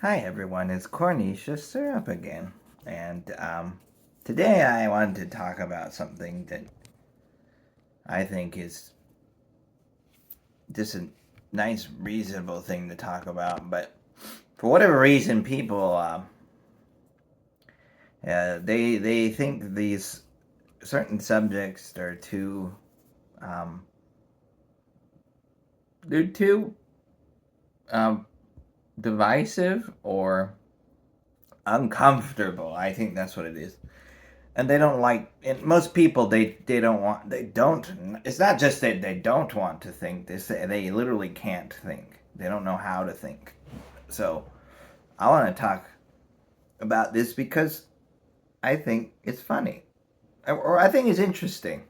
Hi everyone, it's Cornysha Syrup again. And today I wanted to talk about something that I think is just a nice, reasonable thing to talk about. But for whatever reason, people they think these certain subjects are too um, they're too um, divisive or uncomfortable. I think that's what it is. And they don't like, and most people they don't want, they don't, it's not just that they don't want to think this, they literally can't think, they don't know how to think. So I want to talk about this because I think it's funny, or I think it's interesting.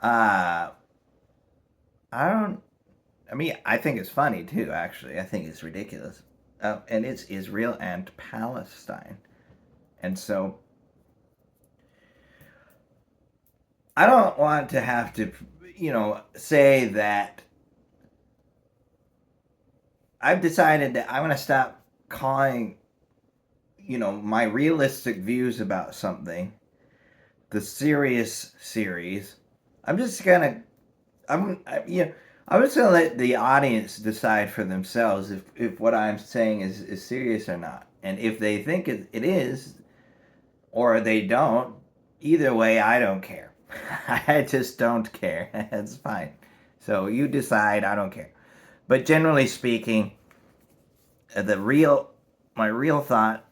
uh I don't, I mean, I think it's funny too, actually. I think it's ridiculous. And it's Israel and Palestine. And so I don't want to have to, say that I've decided that I'm going to stop calling, my realistic views about something the serious series. I'm just gonna, I'm just gonna let the audience decide for themselves if what I'm saying is serious or not. And if they think it is, or they don't, either way, I don't care. I just don't care. It's fine. So you decide. I don't care. But generally speaking, the real my real thought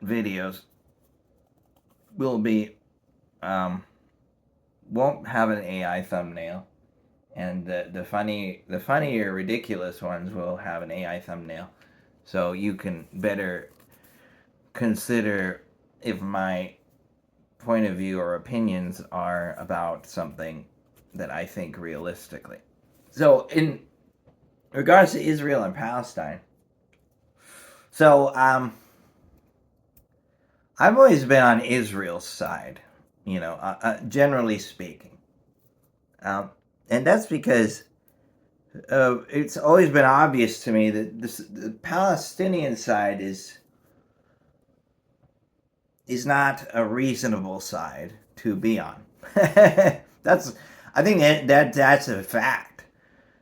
videos will be um, won't have an AI thumbnail, and the funnier ridiculous ones will have an AI thumbnail, so you can better consider if my point of view or opinions are about something that I think realistically. So in regards to Israel and Palestine, so I've always been on Israel's side, generally speaking. Um, and that's because it's always been obvious to me that the Palestinian side is not a reasonable side to be on. that's I think that's a fact.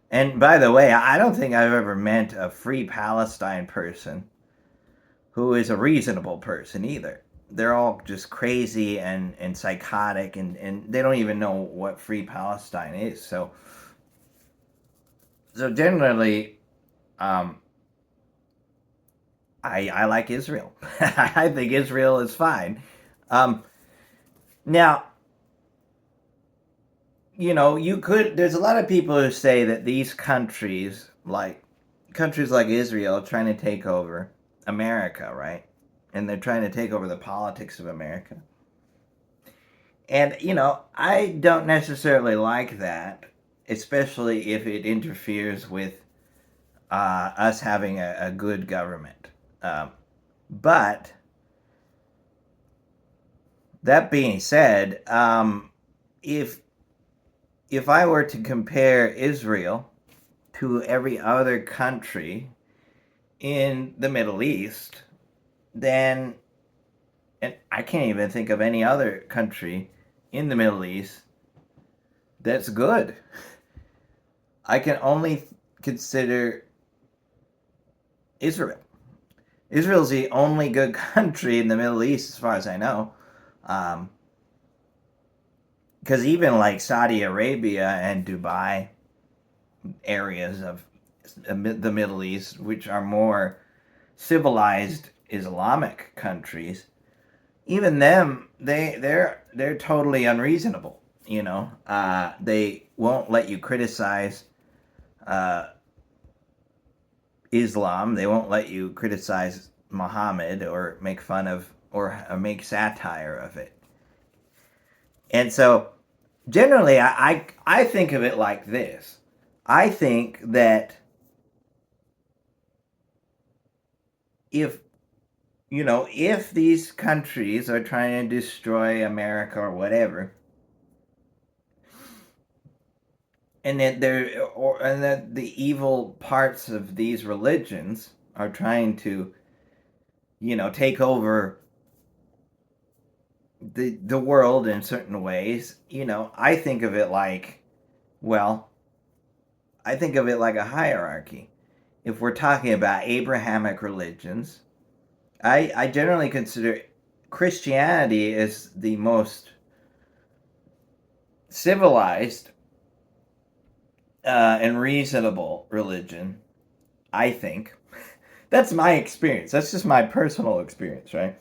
And by the way, I don't think I've ever met a free Palestine person who is a reasonable person either. They're all just crazy and psychotic, and they don't even know what free Palestine is. So generally, um, I like Israel. I think Israel is fine. Um, Now, you could. There's a lot of people who say that these countries like Israel, are trying to take over America, right? And they're trying to take over the politics of America. And I don't necessarily like that, especially if it interferes with us having a good government. But that being said, if I were to compare Israel to every other country in the Middle East, then, and I can't even think of any other country in the Middle East that's good. I can only consider Israel. Israel's the only good country in the Middle East, as far as I know. Um, because even like Saudi Arabia and Dubai, areas of the Middle East, which are more civilized Islamic countries, even them, they're totally unreasonable. They won't let you criticize uh, Islam. They won't let you criticize Muhammad or make fun of or make satire of it. And so, generally, I think of it like this. I think that if if these countries are trying to destroy America or whatever, and that the evil parts of these religions are trying to, take over the world in certain ways, I think of it like, well, I think of it like a hierarchy. If we're talking about Abrahamic religions, I generally consider Christianity as the most civilized and reasonable religion, I think. That's my experience. That's just my personal experience, right?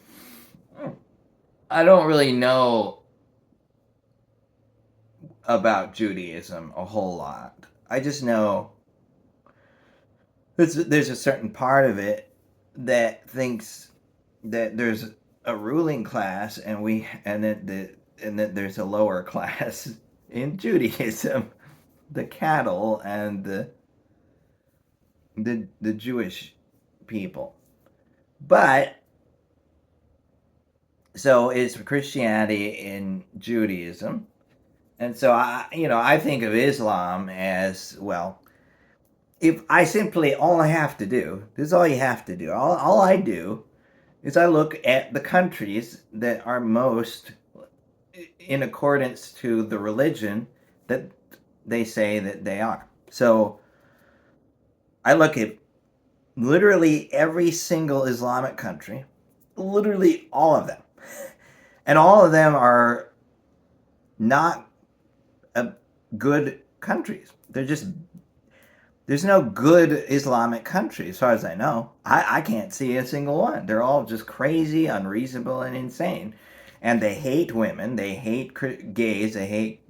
I don't really know about Judaism a whole lot. I just know there's a certain part of it that thinks that there's a ruling class and that there's a lower class in Judaism, the cattle and the Jewish people. But so it's Christianity in Judaism. And so I think of Islam as, well, if I simply, all I have to do, this is all you have to do. All I do is I look at the countries that are most in accordance to the religion that they say that they are. So I look at literally every single Islamic country, literally all of them. And all of them are not good countries. There's no good Islamic country as far as I know. I can't see a single one. They're all just crazy, unreasonable, and insane. And they hate women. They hate gays. They hate,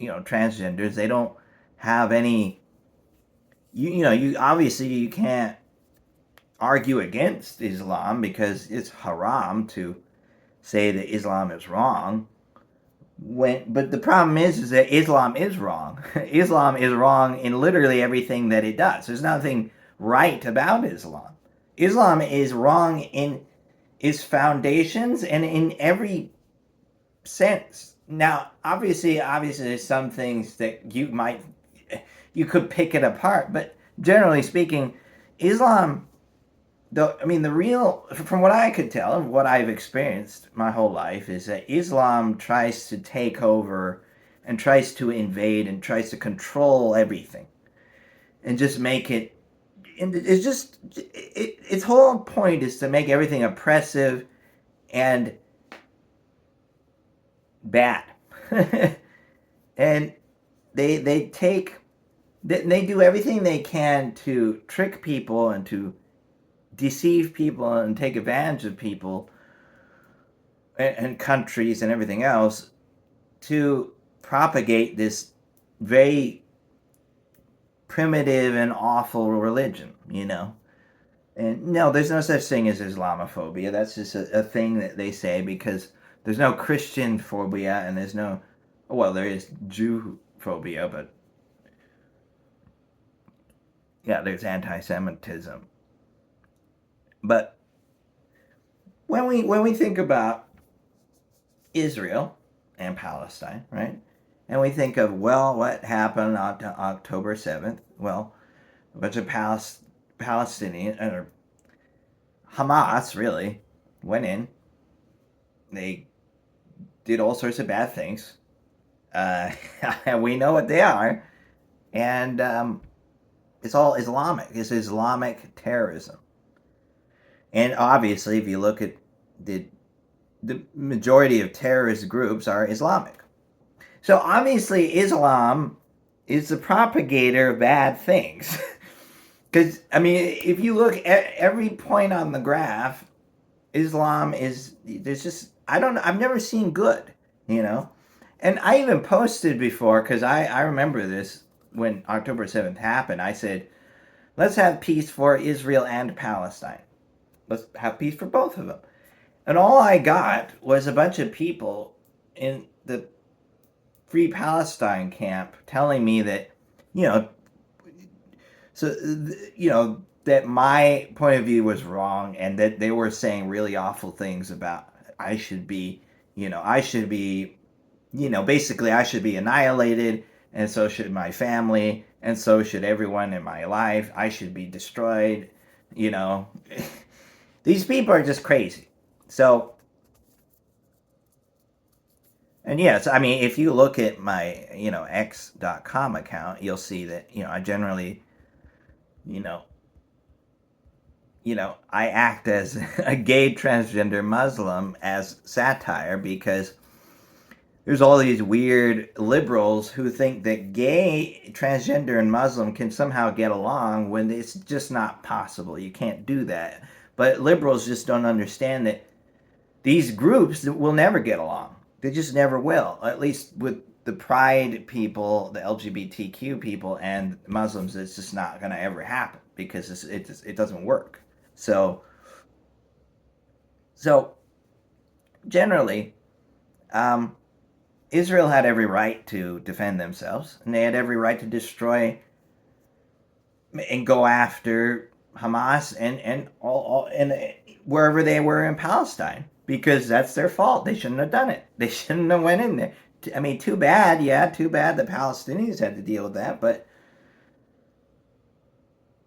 transgenders. They don't have any. You obviously you can't argue against Islam because it's haram to say that Islam is wrong. But the problem is that Islam is wrong. Islam is wrong in literally everything that it does. There's nothing right about Islam. Islam is wrong in its foundations and in every sense. Now, obviously, there's some things that you could pick it apart, but generally speaking, Islam, from what I could tell and what I've experienced my whole life, is that Islam tries to take over and tries to invade and tries to control everything and just make it. And its whole point is to make everything oppressive and bad, and they do everything they can to trick people and to deceive people and take advantage of people and countries and everything else to propagate this very primitive and awful religion, And no, there's no such thing as Islamophobia. That's just a thing that they say because there's no Christian phobia and there's no, well, there is Jew phobia, but yeah, there's anti-Semitism. But when we think about Israel and Palestine, right? And we think of, well, what happened on October 7th? Well, a bunch of Palestinian, or Hamas really, went in. They did all sorts of bad things. We know what they are. And it's all Islamic. It's Islamic terrorism. And obviously, if you look at the majority of terrorist groups are Islamic. So obviously Islam is the propagator of bad things. Because, if you look at every point on the graph, Islam is, there's just, I don't know, I've never seen good, And I even posted before, because I remember this when October 7th happened. I said, let's have peace for Israel and Palestine. Let's have peace for both of them. And all I got was a bunch of people in the Free Palestine camp telling me that, that my point of view was wrong and that they were saying really awful things about I should be basically I should be annihilated and so should my family and so should everyone in my life. I should be destroyed. You know, these people are just crazy. So, and yes, I mean, if you look at my, x.com account, you'll see that, I generally, you know, I act as a gay transgender Muslim as satire because there's all these weird liberals who think that gay, transgender, and Muslim can somehow get along when it's just not possible. You can't do that. But liberals just don't understand that these groups will never get along. They just never will. At least with the pride people, the LGBTQ people, and Muslims, it's just not going to ever happen because it doesn't work. So, so generally, um, Israel had every right to defend themselves, and they had every right to destroy and go after Hamas and all and wherever they were in Palestine because that's their fault. They shouldn't have done it. They shouldn't have went in there. I mean, too bad. Yeah, too bad the Palestinians had to deal with that. But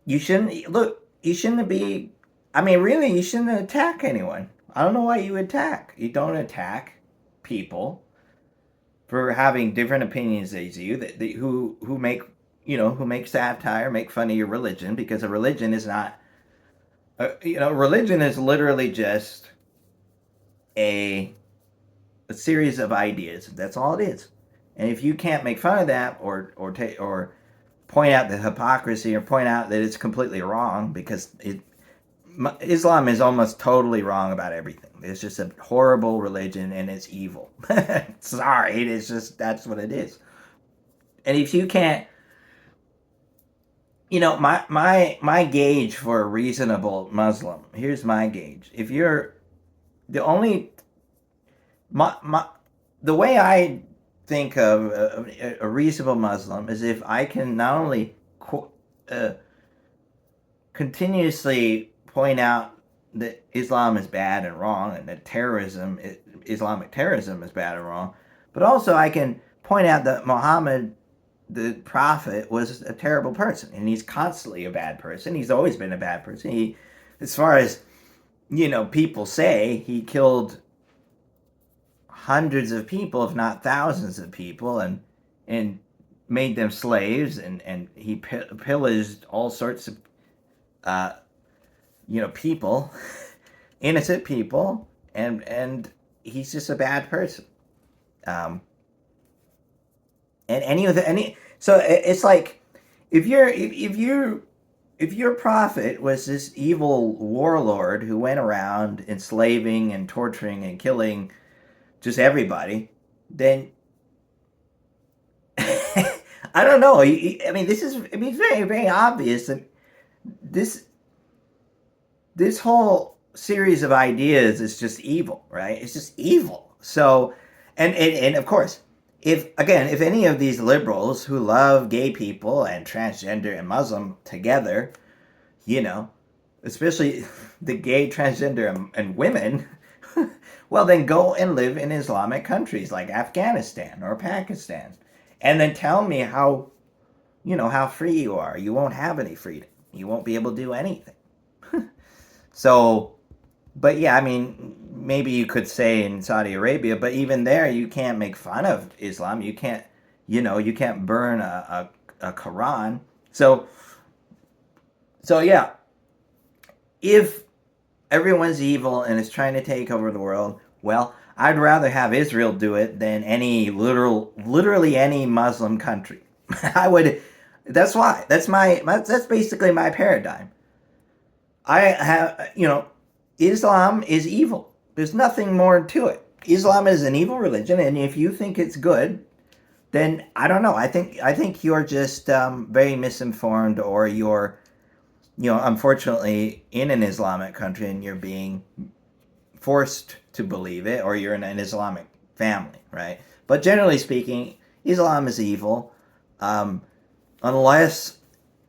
you shouldn't look. You shouldn't be. I mean, really, you shouldn't attack anyone. I don't know why you attack. You don't attack people for having different opinions as you who make who make satire, make fun of your religion because a religion is not religion is literally just a series of ideas. That's all it is. And if you can't make fun of that or point out the hypocrisy or point out that it's completely wrong because Islam is almost totally wrong about everything. It's just a horrible religion and it's evil. Sorry, it's just that's what it is. And if you can't, my gauge for a reasonable Muslim. Here's my gauge. If you're the only my the way I think of a reasonable Muslim is if I can not only continuously point out that Islam is bad and wrong and that Islamic terrorism is bad and wrong, but also I can point out that Muhammad, the prophet, was a terrible person and he's constantly a bad person. He's always been a bad person. As far as, people say, he killed hundreds of people, if not thousands of people, and made them slaves, and he pillaged all sorts of people, innocent people, and he's just a bad person. And so it's like if your prophet was this evil warlord who went around enslaving and torturing and killing just everybody, then I don't know. I mean, it's very, very obvious that this whole series of ideas is just evil, right? It's just evil. So, and of course, if any of these liberals who love gay people and transgender and Muslim together, especially the gay, transgender, and women, well, then go and live in Islamic countries like Afghanistan or Pakistan, and then tell me how free you are. You won't have any freedom. You won't be able to do anything. So, but yeah, I mean, maybe you could say in Saudi Arabia, but even there, you can't make fun of Islam. You can't, you can't burn a Quran. So yeah, if everyone's evil and is trying to take over the world, well, I'd rather have Israel do it than literally any Muslim country. I would. That's why. That's basically my paradigm. I have, Islam is evil. There's nothing more to it. Islam is an evil religion, and if you think it's good, then I don't know. I think you're just very misinformed, or you're, unfortunately in an Islamic country and you're being forced to believe it, or you're in an Islamic family, right? But generally speaking, Islam is evil, unless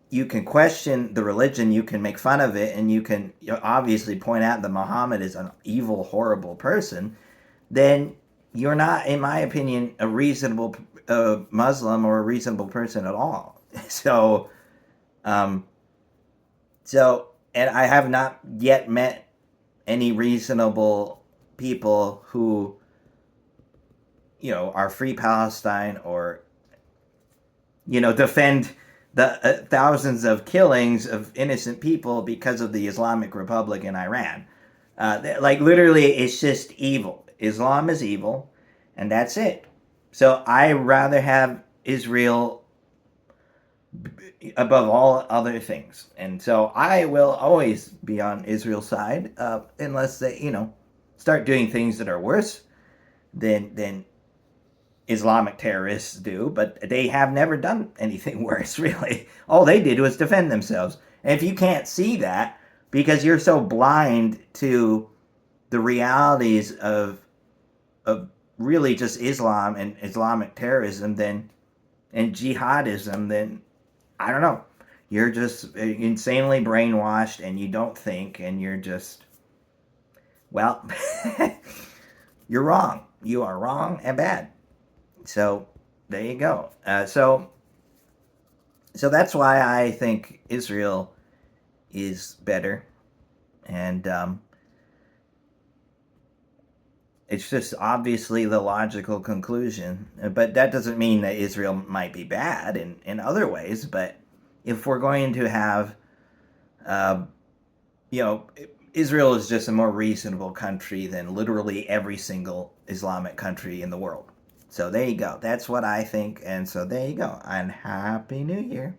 you can question the religion, you can make fun of it, and you can obviously point out that Muhammad is an evil, horrible person, then you're not, in my opinion, a reasonable Muslim or a reasonable person at all. So, um, and I have not yet met any reasonable people who, are free Palestine or, defend the thousands of killings of innocent people because of the Islamic Republic in Iran. Like, literally, it's just evil. Islam is evil, and that's it. So I rather have Israel above all other things. And so I will always be on Israel's side, unless they, start doing things that are worse than Islamic terrorists do. But they have never done anything worse, really. All they did was defend themselves. And if you can't see that because you're so blind to the realities of really just Islam and Islamic terrorism, then and jihadism, then I don't know. You're just insanely brainwashed and you don't think, and you're just, well, you're wrong. You are wrong and bad. So there you go. So that's why I think Israel is better, and it's just obviously the logical conclusion. But that doesn't mean that Israel might be bad in other ways. But if we're going to have, uh, you know, Israel is just a more reasonable country than literally every single Islamic country in the world. So there you go. That's what I think. And so there you go. And Happy New Year.